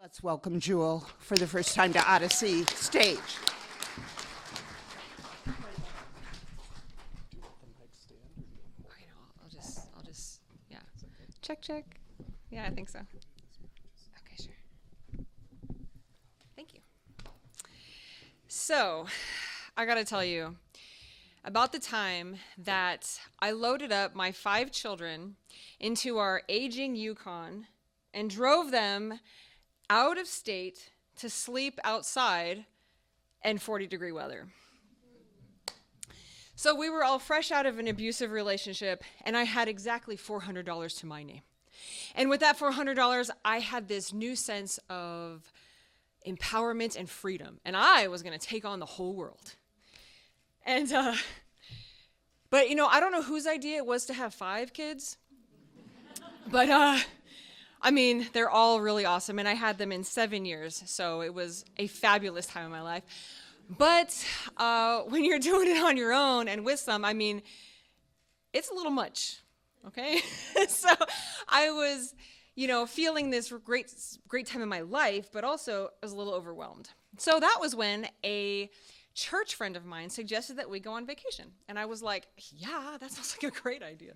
Let's welcome Jewel for the first time to Odyssey stage. Yeah. Check. Yeah, I think so. Okay, sure. Thank you. So, I gotta tell you about the time that I loaded up my 5 children into our aging Yukon and drove them out of state to sleep outside in 40-degree weather. So we were all fresh out of an abusive relationship, and I had exactly $400 to my name. And with that $400, I had this new sense of empowerment and freedom, and I was going to take on the whole world. And, but I don't know whose idea it was to have 5 kids, but, they're all really awesome, and I had them in 7 years, so it was a fabulous time in my life. But when you're doing it on your own and with some, it's a little much, okay? So I was, feeling this great time in my life, but also I was a little overwhelmed. So that was when a church friend of mine suggested that we go on vacation. And I was like, yeah, that sounds like a great idea.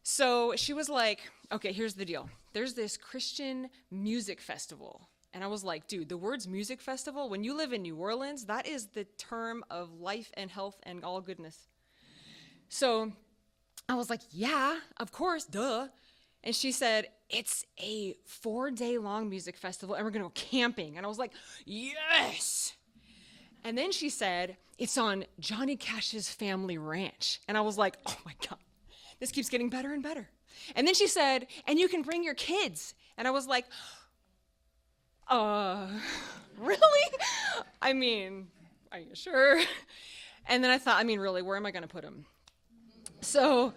So she was like, okay, here's the deal. There's this Christian music festival. And I was like, dude, the words music festival, when you live in New Orleans, that is the term of life and health and all goodness. So I was like, yeah, of course, duh. And she said, it's a 4-day-long music festival, and we're going to go camping. And I was like, yes. And then she said, it's on Johnny Cash's family ranch. And I was like, oh, my God. This keeps getting better and better. And then she said, and you can bring your kids. And I was like, really? Are you sure? And then I thought, really, where am I going to put them? So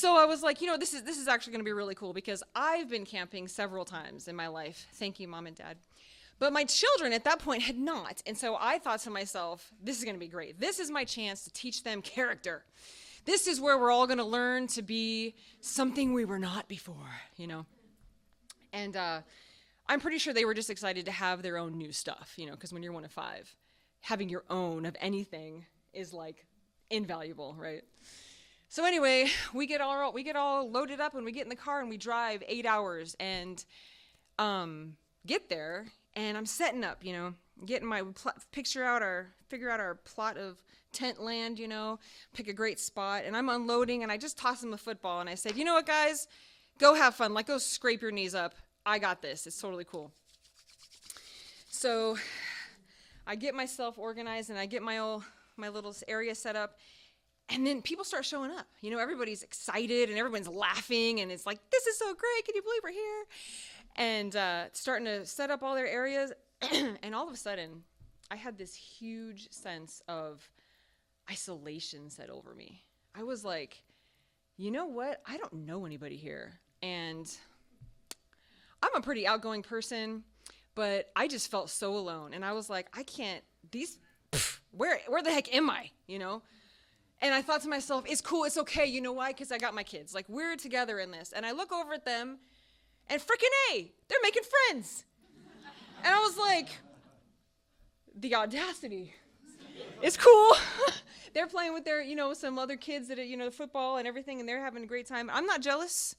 I was like, this is actually going to be really cool because I've been camping several times in my life. Thank you, Mom and Dad. But my children at that point had not. And so I thought to myself, this is going to be great. This is my chance to teach them character. This is where we're all going to learn to be something we were not before, And I'm pretty sure they were just excited to have their own new stuff, because when you're one of 5, having your own of anything is like invaluable, right? So anyway, we get all loaded up and we get in the car and we drive 8 hours and get there, and I'm setting up, getting my figure out our plot of tent land, pick a great spot, and I'm unloading, and I just toss them a football, and I said, you know what, guys, go have fun, go scrape your knees up. I got this. It's totally cool. So I get myself organized, and I get my little area set up, and then people start showing up. Everybody's excited, and everyone's laughing, and it's like, this is so great. Can you believe we're here? And starting to set up all their areas, and all of a sudden, I had this huge sense of isolation set over me. I was like, you know what? I don't know anybody here. And I'm a pretty outgoing person, but I just felt so alone. And I was like, where the heck am I? And I thought to myself, it's cool, it's okay. You know why? Because I got my kids. We're together in this. And I look over at them, and frickin' A, they're making friends. And I was like, the audacity. It's cool. They're playing with their, some other kids that, the football and everything, and they're having a great time. I'm not jealous.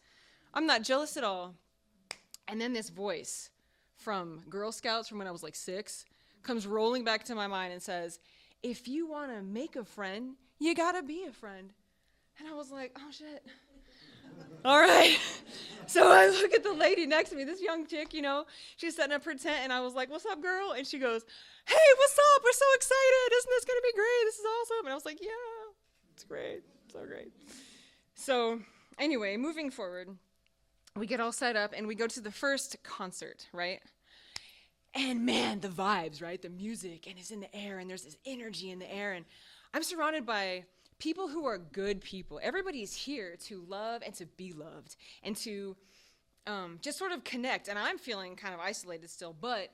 I'm not jealous at all. And then this voice from Girl Scouts from when I was 6 comes rolling back to my mind and says, if you want to make a friend, you got to be a friend. And I was like, oh, shit. All right. So I look at the lady next to me, this young chick, she's setting up her tent, and I was like, what's up, girl? And she goes, hey, what's up? We're so excited. Isn't this going to be great? This is awesome. And I was like, yeah, it's great. So great. So anyway, moving forward, we get all set up, and we go to the first concert, right? And man, the vibes, right? The music, and it's in the air, and there's this energy in the air, and I'm surrounded by people who are good people. Everybody's here to love and to be loved and to just sort of connect. And I'm feeling kind of isolated still, but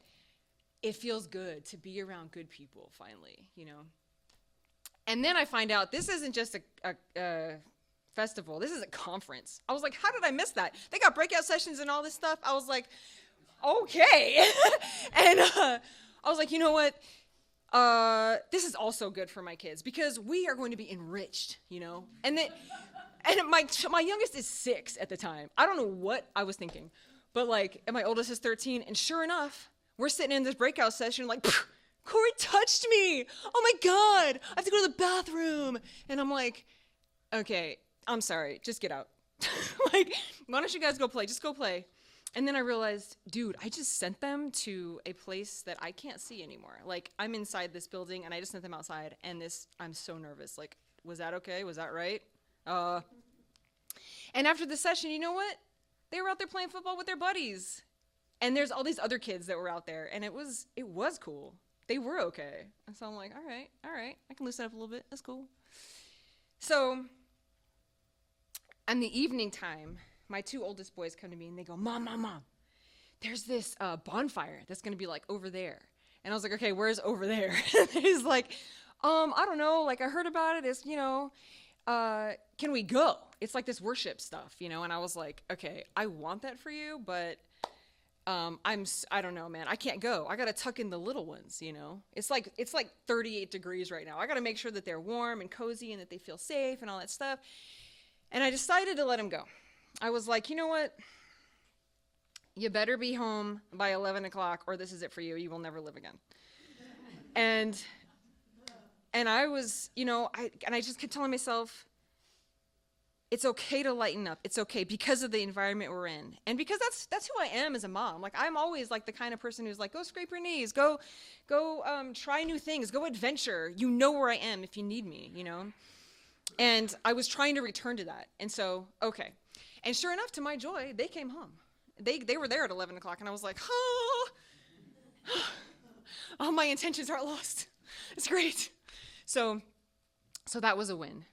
it feels good to be around good people finally, And then I find out this isn't just a festival. This is a conference. I was like, how did I miss that? They got breakout sessions and all this stuff. I was like, okay. And I was like, you know what? This is also good for my kids because we are going to be enriched, you know? And my youngest is 6 at the time. I don't know what I was thinking, but like, and my oldest is 13. And sure enough, we're sitting in this breakout session like, Corey touched me. Oh my God, I have to go to the bathroom. And I'm like, okay, I'm sorry, just get out. Like, why don't you guys go play? Just go play. And then I realized, dude, I just sent them to a place that I can't see anymore. Like, I'm inside this building and I just sent them outside, and I'm so nervous. Like, was that okay? Was that right? And after the session, you know what? They were out there playing football with their buddies. And there's all these other kids that were out there, and it was cool. They were okay. And so I'm like, all right, I can loosen up a little bit. That's cool. So, in the evening time, my 2 oldest boys come to me and they go, Mom, there's this bonfire that's going to be like over there. And I was like, okay, where's over there? He's like, I don't know. Like, I heard about it. It's, you know, can we go? It's like this worship stuff, you know? And I was like, okay, I want that for you, but I don't know, man. I can't go. I got to tuck in the little ones, you know? It's like 38 degrees right now. I got to make sure that they're warm and cozy and that they feel safe and all that stuff. And I decided to let them go. I was like, you know what? You better be home by 11 o'clock or this is it for you. You will never live again. And I was, you know, I just kept telling myself, it's okay to lighten up. It's okay because of the environment we're in. And because that's who I am as a mom. Like, I'm always like the kind of person who's like, go scrape your knees, go try new things, go adventure. You know where I am if you need me, you know? And I was trying to return to that. And so, okay. And sure enough, to my joy, they came home. They were there at 11 o'clock, and I was like, oh, all my intentions aren't lost. It's great. So that was a win.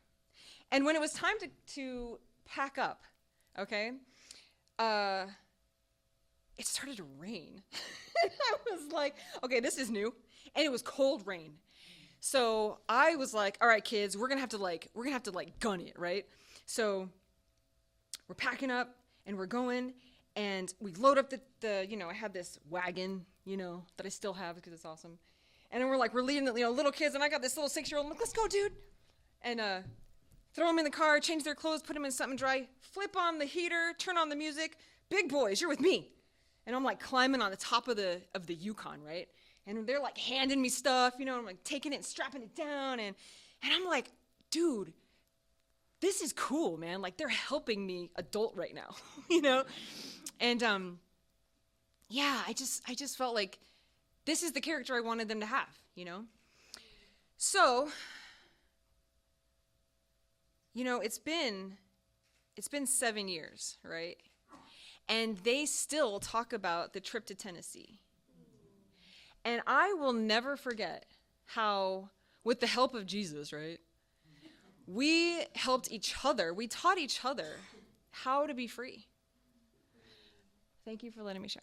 And when it was time to pack up, okay, it started to rain. I was like, okay, this is new. And it was cold rain. So I was like, all right, kids, we're gonna have to gun it, right? So we're packing up and we're going, and we load up the you know, I had this wagon, you know, that I still have because it's awesome. And then we're leading the, you know, little kids, and I got this little 6-year-old. I'm like, let's go, dude. And throw them in the car, change their clothes, put them in something dry, flip on the heater, turn on the music. Big boys, you're with me. And I'm like climbing on the top of the Yukon, right? And they're like handing me stuff, you know, I'm like taking it and strapping it down. And I'm like, dude, this is cool, man. Like, they're helping me adult right now, you know? And yeah, I just felt like this is the character I wanted them to have, you know? So, you know, it's been 7 years, right? And they still talk about the trip to Tennessee. And I will never forget how, with the help of Jesus, right, we helped each other, we taught each other how to be free. Thank you for letting me share.